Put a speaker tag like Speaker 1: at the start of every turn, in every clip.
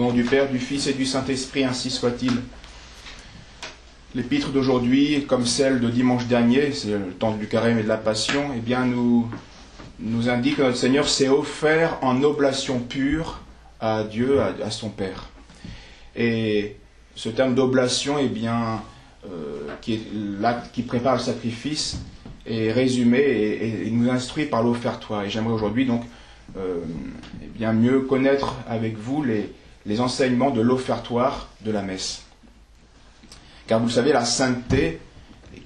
Speaker 1: Au nom du Père, du Fils et du Saint-Esprit, ainsi soit-il. L'épître d'aujourd'hui, comme celle de dimanche dernier, c'est le temps du carême et de la Passion, eh bien nous indique que notre Seigneur s'est offert en oblation pure à Dieu, à son Père. Et ce terme d'oblation, eh bien, qui est l'acte qui prépare le sacrifice, est résumé et nous instruit par l'offertoire. Et j'aimerais aujourd'hui donc eh bien, mieux connaître avec vous les enseignements de l'offertoire de la messe. Car vous le savez, la sainteté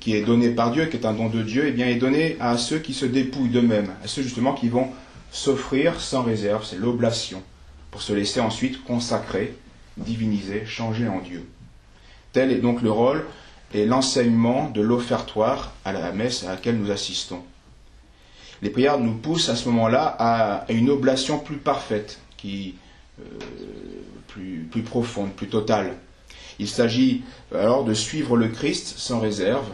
Speaker 1: qui est donnée par Dieu, qui est un don de Dieu, eh bien, est donnée à ceux qui se dépouillent d'eux-mêmes, à ceux justement qui vont s'offrir sans réserve, c'est l'oblation, pour se laisser ensuite consacrer, diviniser, changer en Dieu. Tel est donc le rôle et l'enseignement de l'offertoire à la messe à laquelle nous assistons. Les prières nous poussent à ce moment-là à une oblation plus parfaite, plus profonde, plus totale. Il s'agit alors de suivre le Christ sans réserve,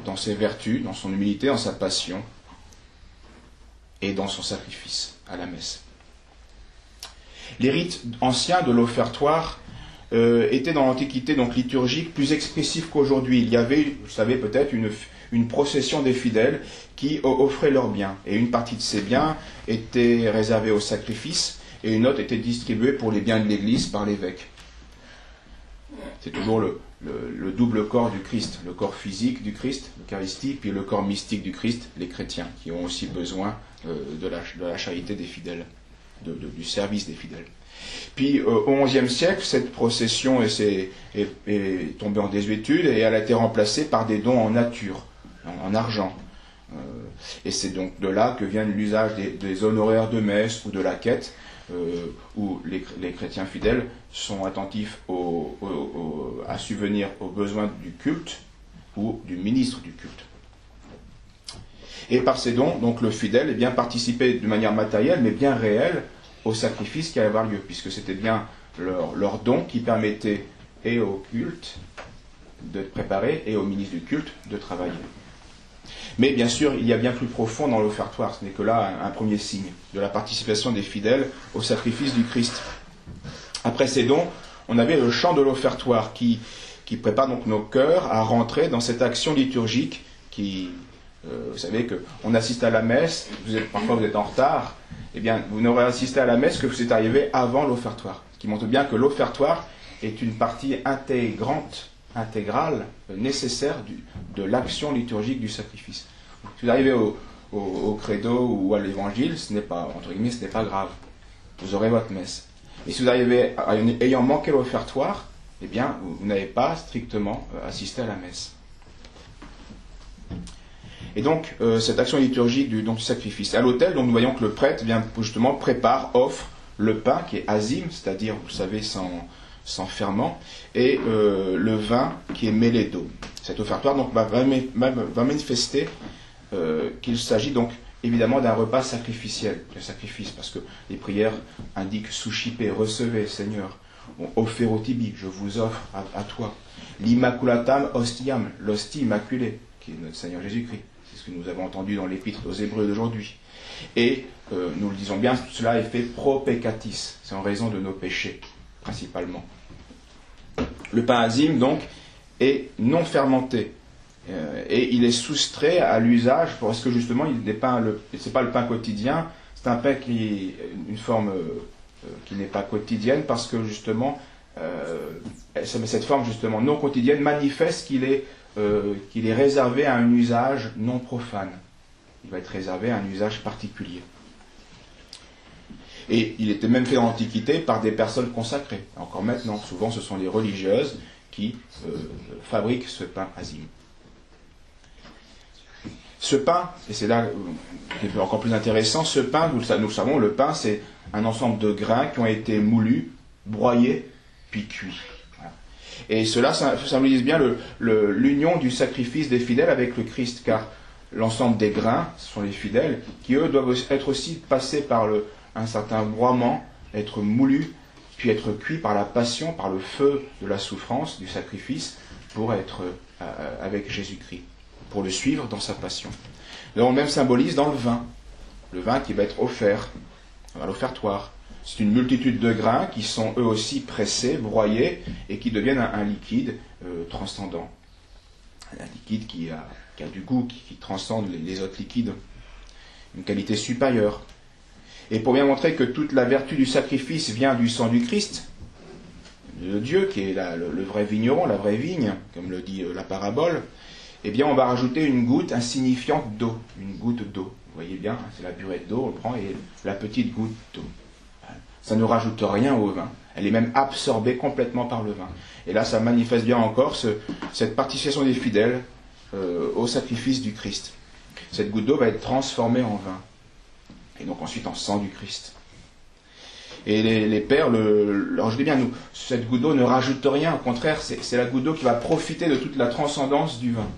Speaker 1: dans ses vertus, dans son humilité, dans sa passion et dans son sacrifice à la messe. Les rites anciens de l'offertoire étaient dans l'Antiquité donc liturgique plus expressifs qu'aujourd'hui. Il y avait, vous savez peut-être, une procession des fidèles qui offraient leurs biens. Et une partie de ces biens était réservée au sacrifice et une autre était distribuée pour les biens de l'Église par l'évêque. C'est toujours le double corps du Christ, le corps physique du Christ, l'Eucharistie, puis le corps mystique du Christ, les chrétiens, qui ont aussi besoin de la charité des fidèles, du service des fidèles. Puis au XIe siècle, cette procession est tombée en désuétude et elle a été remplacée par des dons en nature, en argent. Et c'est donc de là que vient l'usage des honoraires de messe ou de la quête, où les chrétiens fidèles sont attentifs à subvenir aux besoins du culte ou du ministre du culte. Et par ces dons, donc le fidèle est bien participé de manière matérielle, mais bien réelle, au sacrifice qui allait avoir lieu, puisque c'était bien leur don qui permettait et au culte d'être préparé et au ministre du culte de travailler. Mais bien sûr, il y a bien plus profond dans l'offertoire. Ce n'est que là un premier signe de la participation des fidèles au sacrifice du Christ. Après ces dons, on avait le chant de l'offertoire qui prépare donc nos cœurs à rentrer dans cette action liturgique qui, vous savez qu'on assiste à la messe, parfois vous êtes en retard, eh bien vous n'aurez assisté à la messe que vous êtes arrivé avant l'offertoire. Ce qui montre bien que l'offertoire est une partie intégrale, nécessaire de l'action liturgique du sacrifice. Si vous arrivez au credo ou à l'évangile, ce n'est pas, entre guillemets, ce n'est pas grave. Vous aurez votre messe. Et si vous arrivez ayant manqué l'offertoire, eh bien, vous n'avez pas strictement assisté à la messe. Et donc, cette action liturgique du sacrifice. À l'autel, donc, nous voyons que le prêtre justement prépare, offre le pain qui est azim, c'est-à-dire, vous savez, sans ferment, et le vin qui est mêlé d'eau. Cet offertoire donc, va manifester qu'il s'agit donc évidemment d'un repas sacrificiel, de sacrifice, parce que les prières indiquent souchipé, recevez Seigneur, offero tibi, je vous offre à toi, l'immaculatam ostiam, l'hostie immaculée, qui est notre Seigneur Jésus-Christ, c'est ce que nous avons entendu dans l'épître aux Hébreux d'aujourd'hui. Et nous le disons bien, cela est fait pro peccatis, c'est en raison de nos péchés, principalement. Le pain azim, donc, est non fermenté. Et il est soustrait à l'usage parce que justement, c'est pas le pain quotidien, c'est un pain qui est une forme qui n'est pas quotidienne parce que justement, cette forme justement non quotidienne manifeste qu'il est réservé à un usage non profane. Il va être réservé à un usage particulier. Et il était même fait dans l'Antiquité par des personnes consacrées. Encore maintenant, souvent ce sont les religieuses qui fabriquent ce pain azim. Ce pain, et c'est là qui est encore plus intéressant, ce pain, nous le savons, le pain c'est un ensemble de grains qui ont été moulus, broyés, puis cuits. Voilà. Et cela symbolise bien l'union du sacrifice des fidèles avec le Christ, car l'ensemble des grains, ce sont les fidèles, qui eux doivent être aussi passés par un certain broiement, être moulus, puis être cuits par la passion, par le feu de la souffrance, du sacrifice, pour être avec Jésus-Christ, pour le suivre dans sa passion. Donc, on même symbolise dans le vin qui va être offert à l'offertoire, c'est une multitude de grains qui sont eux aussi pressés, broyés, et qui deviennent un liquide transcendant. Un liquide qui a du goût, qui transcende les autres liquides, une qualité supérieure. Et pour bien montrer que toute la vertu du sacrifice vient du sang du Christ, de Dieu, qui est le vrai vigneron, la vraie vigne, comme le dit la parabole, eh bien on va rajouter une goutte insignifiante d'eau, une goutte d'eau. Vous voyez bien, c'est la burette d'eau, on le prend, et la petite goutte d'eau. Ça ne rajoute rien au vin. Elle est même absorbée complètement par le vin. Et là, ça manifeste bien encore cette participation des fidèles au sacrifice du Christ. Cette goutte d'eau va être transformée en vin. Et donc ensuite en sang du Christ. Et les pères, alors je dis bien, nous, cette goutte d'eau ne rajoute rien. Au contraire, c'est la goutte d'eau qui va profiter de toute la transcendance du vin.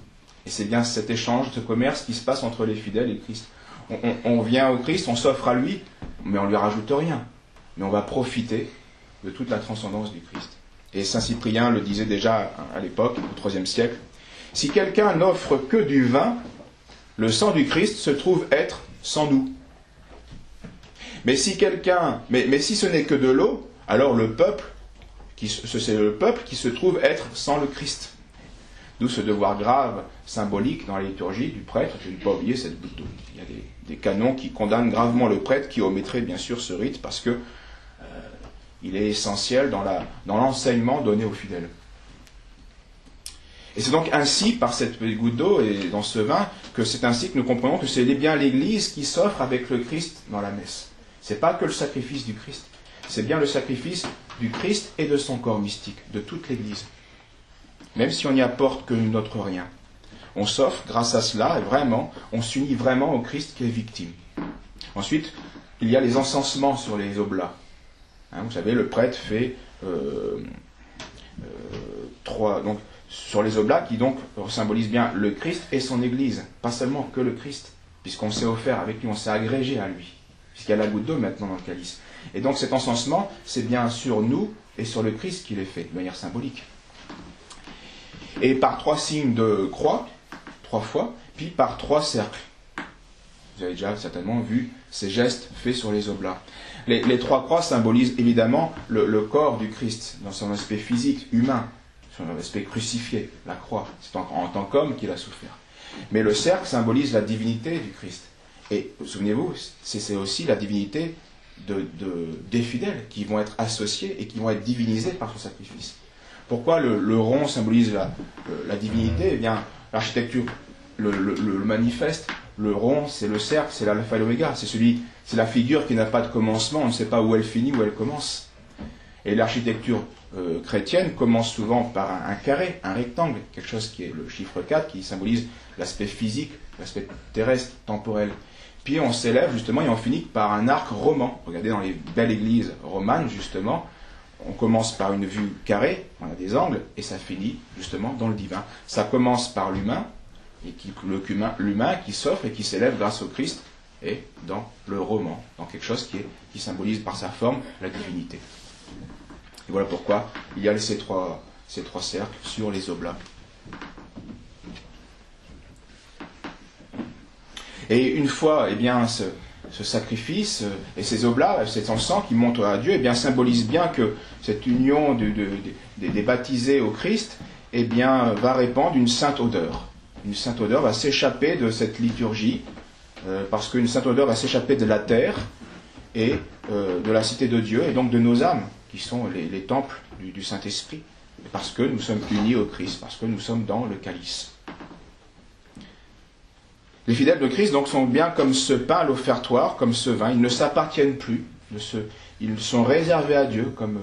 Speaker 1: Et c'est bien cet échange, ce commerce qui se passe entre les fidèles et le Christ. On vient au Christ, on s'offre à lui, mais on ne lui rajoute rien. Mais on va profiter de toute la transcendance du Christ. Et saint Cyprien le disait déjà à l'époque, au IIIe siècle, « Si quelqu'un n'offre que du vin, le sang du Christ se trouve être sans nous. Mais si ce n'est que de l'eau, alors c'est le peuple qui se trouve être sans le Christ. » D'où ce devoir grave, symbolique dans la liturgie du prêtre, je ne pas oublier cette goutte d'eau. Il y a des canons qui condamnent gravement le prêtre qui omettrait bien sûr ce rite parce que il est essentiel dans l'enseignement donné aux fidèles. Et c'est donc ainsi, par cette goutte d'eau et dans ce vin, que c'est ainsi que nous comprenons que c'est bien l'Église qui s'offre avec le Christ dans la messe. Ce n'est pas que le sacrifice du Christ, c'est bien le sacrifice du Christ et de son corps mystique, de toute l'Église. Même si on n'y apporte que notre rien. On s'offre grâce à cela, et vraiment, on s'unit vraiment au Christ qui est victime. Ensuite, il y a les encensements sur les oblats. Vous savez, le prêtre fait 3... Donc, sur les oblats qui donc symbolisent bien le Christ et son Église, pas seulement que le Christ, puisqu'on s'est offert avec lui, on s'est agrégé à lui, puisqu'il y a la goutte d'eau maintenant dans le calice. Et donc cet encensement, c'est bien sur nous et sur le Christ qu'il est fait, de manière symbolique. Et par 3 signes de croix, 3 fois, puis par 3 cercles. Vous avez déjà certainement vu ces gestes faits sur les oblats. Les 3 croix symbolisent évidemment le corps du Christ, dans son aspect physique, humain, son aspect crucifié, la croix. C'est en tant qu'homme qu'il a souffert. Mais le cercle symbolise la divinité du Christ. Et souvenez-vous, c'est aussi la divinité des fidèles qui vont être associés et qui vont être divinisés par son sacrifice. Pourquoi le rond symbolise la divinité ? Eh bien, l'architecture le manifeste. Le rond, c'est le cercle, c'est l'alpha et l'oméga. C'est la figure qui n'a pas de commencement, on ne sait pas où elle finit, où elle commence. Et l'architecture chrétienne commence souvent par un carré, un rectangle, quelque chose qui est le chiffre 4, qui symbolise l'aspect physique, l'aspect terrestre, temporel. Puis on s'élève justement et on finit par un arc roman. Regardez dans les belles églises romanes, justement, on commence par une vue carrée, on a des angles, et ça finit justement dans le divin. Ça commence par l'humain, et l'humain qui s'offre et qui s'élève grâce au Christ, et dans le roman, dans quelque chose qui symbolise par sa forme la divinité. Et voilà pourquoi il y a ces trois cercles sur les oblats. Et une fois, eh bien, ce sacrifice et ces oblats, cet encens qui montent à Dieu, eh bien, symbolise bien que cette union des baptisés au Christ, eh bien, va répandre une sainte odeur. Une sainte odeur va s'échapper de cette liturgie, parce qu'une sainte odeur va s'échapper de la terre et de la cité de Dieu, et donc de nos âmes, qui sont les temples du Saint-Esprit, parce que nous sommes unis au Christ, parce que nous sommes dans le calice. Les fidèles de Christ donc sont bien comme ce pain à l'offertoire, comme ce vin. Ils ne s'appartiennent plus. Ils sont réservés à Dieu, comme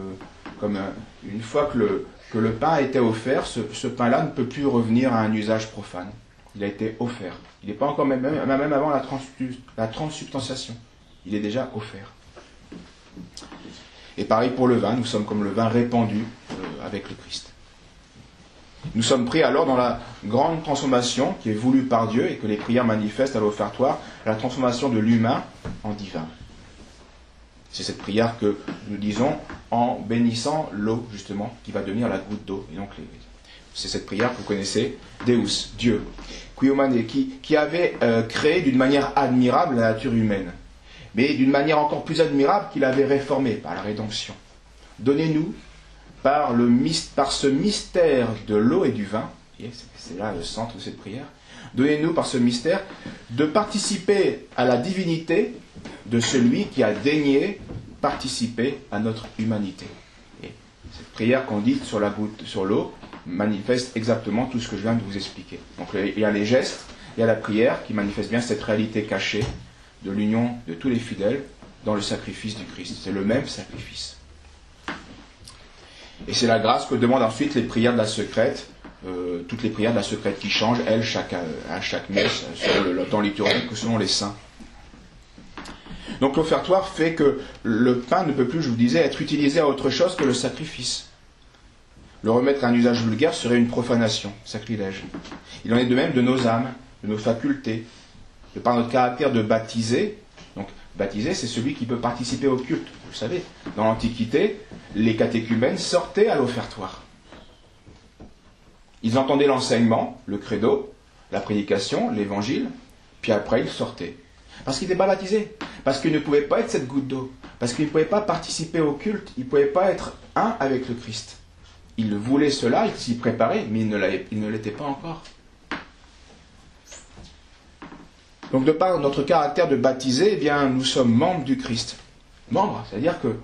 Speaker 1: une fois que le pain a été offert, ce pain-là ne peut plus revenir à un usage profane. Il a été offert. Il n'est pas encore même avant la transsubstantiation. Il est déjà offert. Et pareil pour le vin, nous sommes comme le vin répandu avec le Christ. Nous sommes pris alors dans la grande transformation qui est voulue par Dieu et que les prières manifestent à l'offertoire, la transformation de l'humain en divin. C'est cette prière que nous disons en bénissant l'eau, justement, qui va devenir la goutte d'eau. Et donc, c'est cette prière que vous connaissez, Deus, Dieu, qui avait créé d'une manière admirable la nature humaine. mais d'une manière encore plus admirable qu'il avait réformée par la rédemption. Donnez-nous, par ce mystère de l'eau et du vin, c'est là le centre de cette prière, donnez-nous par ce mystère de participer à la divinité de celui qui a daigné participer à notre humanité. Et cette prière qu'on dit sur l'eau manifeste exactement tout ce que je viens de vous expliquer. Donc il y a les gestes, il y a la prière qui manifeste bien cette réalité cachée de l'union de tous les fidèles dans le sacrifice du Christ. C'est le même sacrifice. Et c'est la grâce que demandent ensuite les prières de la secrète, toutes les prières de la secrète qui changent, elles, à chaque messe, selon le temps liturgique ou selon les saints. Donc l'offertoire fait que le pain ne peut plus, je vous disais, être utilisé à autre chose que le sacrifice. Le remettre à un usage vulgaire serait une profanation, sacrilège. Il en est de même de nos âmes, de nos facultés, de par notre caractère de baptisé. Donc baptisé, c'est celui qui peut participer au culte. Vous le savez, dans l'Antiquité, les catéchumènes sortaient à l'offertoire. Ils entendaient l'enseignement, le credo, la prédication, l'évangile, puis après ils sortaient. Parce qu'ils n'étaient pas baptisés, parce qu'ils ne pouvaient pas être cette goutte d'eau, parce qu'ils ne pouvaient pas participer au culte, ils ne pouvaient pas être un avec le Christ. Ils voulaient cela, ils s'y préparaient, mais ils ne l'étaient pas encore. Donc de par notre caractère de baptisé, eh bien, nous sommes membres du Christ. Membres, c'est-à-dire que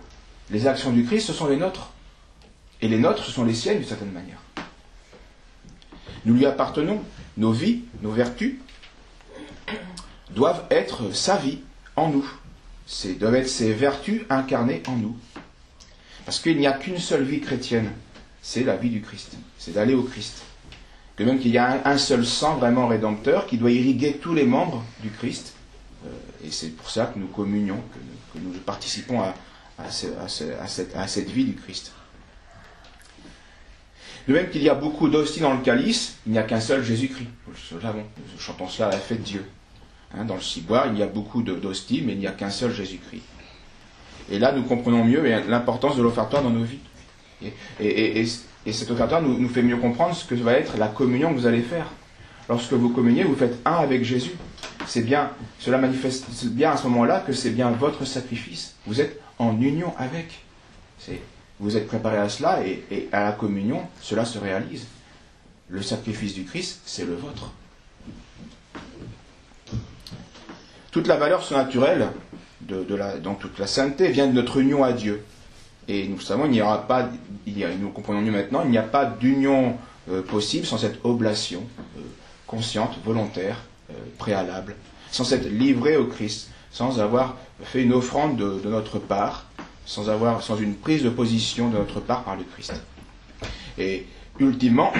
Speaker 1: les actions du Christ, ce sont les nôtres. Et les nôtres, ce sont les siennes d'une certaine manière. Nous lui appartenons. Nos vies, nos vertus, doivent être sa vie en nous. Doivent être ses vertus incarnées en nous. Parce qu'il n'y a qu'une seule vie chrétienne, c'est la vie du Christ. C'est d'aller au Christ. De même qu'il y a un seul sang vraiment rédempteur qui doit irriguer tous les membres du Christ. Et c'est pour ça que nous communions, que nous participons à cette vie du Christ. De même qu'il y a beaucoup d'hosties dans le calice, il n'y a qu'un seul Jésus-Christ. Nous chantons cela à la fête de Dieu. Dans le ciboire, il y a beaucoup d'hosties, mais il n'y a qu'un seul Jésus-Christ. Et là, nous comprenons mieux l'importance de l'offertoire dans nos vies. Et cet offertoire nous fait mieux comprendre ce que va être la communion que vous allez faire. Lorsque vous communiez, vous faites un avec Jésus. Cela manifeste bien à ce moment-là que c'est bien votre sacrifice. Vous êtes en union avec. Vous êtes préparés à cela et à la communion, cela se réalise. Le sacrifice du Christ, c'est le vôtre. Toute la valeur surnaturelle, donc toute la sainteté, vient de notre union à Dieu. Et nous savons, nous comprenons mieux maintenant, il n'y a pas d'union possible sans cette oblation consciente, volontaire, préalable, sans s'être livré au Christ, sans avoir fait une offrande de notre part, sans une prise de position de notre part par le Christ. Et ultimement,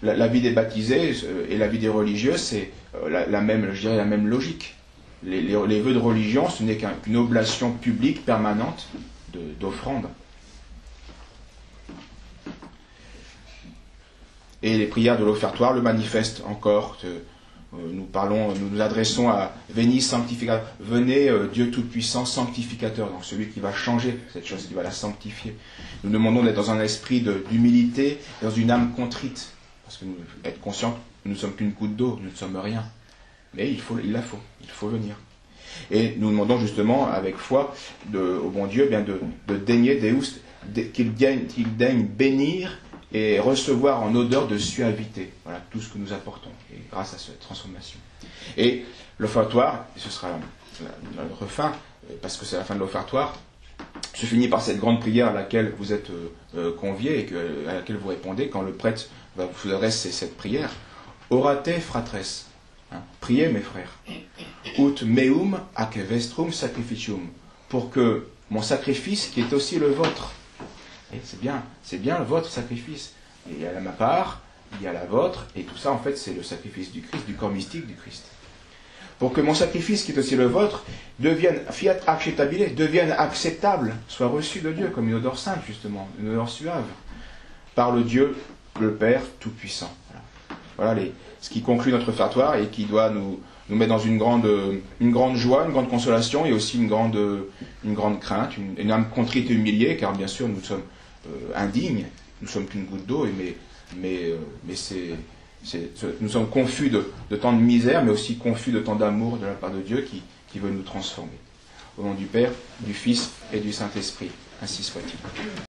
Speaker 1: la vie des baptisés et la vie des religieux, c'est la même logique. Les vœux de religion, ce n'est qu'une oblation publique permanente d'offrande. Et les prières de l'offertoire le manifestent encore. Nous nous adressons à Veni Sanctificateur. Venez, Dieu Tout-Puissant, sanctificateur. Donc celui qui va changer cette chose, qui va la sanctifier. Nous demandons d'être dans un esprit d'humilité, dans une âme contrite. Parce que être conscient que nous ne sommes qu'une goutte d'eau, nous ne sommes rien. Mais il faut venir. Et nous demandons justement, avec foi, au bon Dieu, bien de daigner qu'il daigne bénir et recevoir en odeur de suavité. Voilà tout ce que nous apportons, et grâce à cette transformation. Et l'offertoire, ce sera notre fin, parce que c'est la fin de l'offertoire, se finit par cette grande prière à laquelle vous êtes conviés et à laquelle vous répondez quand le prêtre vous adresse cette prière. Orate fratres. Priez mes frères. Ut meum ac vestrum sacrificium. Pour que mon sacrifice, qui est aussi le vôtre, et c'est bien votre sacrifice. Et il y a ma part, il y a la vôtre, et tout ça en fait c'est le sacrifice du Christ, du corps mystique du Christ. Pour que mon sacrifice, qui est aussi le vôtre, devienne fiat acceptabile, devienne acceptable, soit reçu de Dieu comme une odeur sainte justement, une odeur suave, par le Dieu, le Père Tout-Puissant. Voilà ce qui conclut notre offertoire et qui doit nous mettre dans une grande joie, une grande consolation et aussi une grande crainte, une âme contrite et humiliée, car bien sûr nous sommes indignes, nous sommes qu'une goutte d'eau, mais nous sommes confus de tant de misère, mais aussi confus de tant d'amour de la part de Dieu qui veut nous transformer. Au nom du Père, du Fils et du Saint-Esprit. Ainsi soit-il.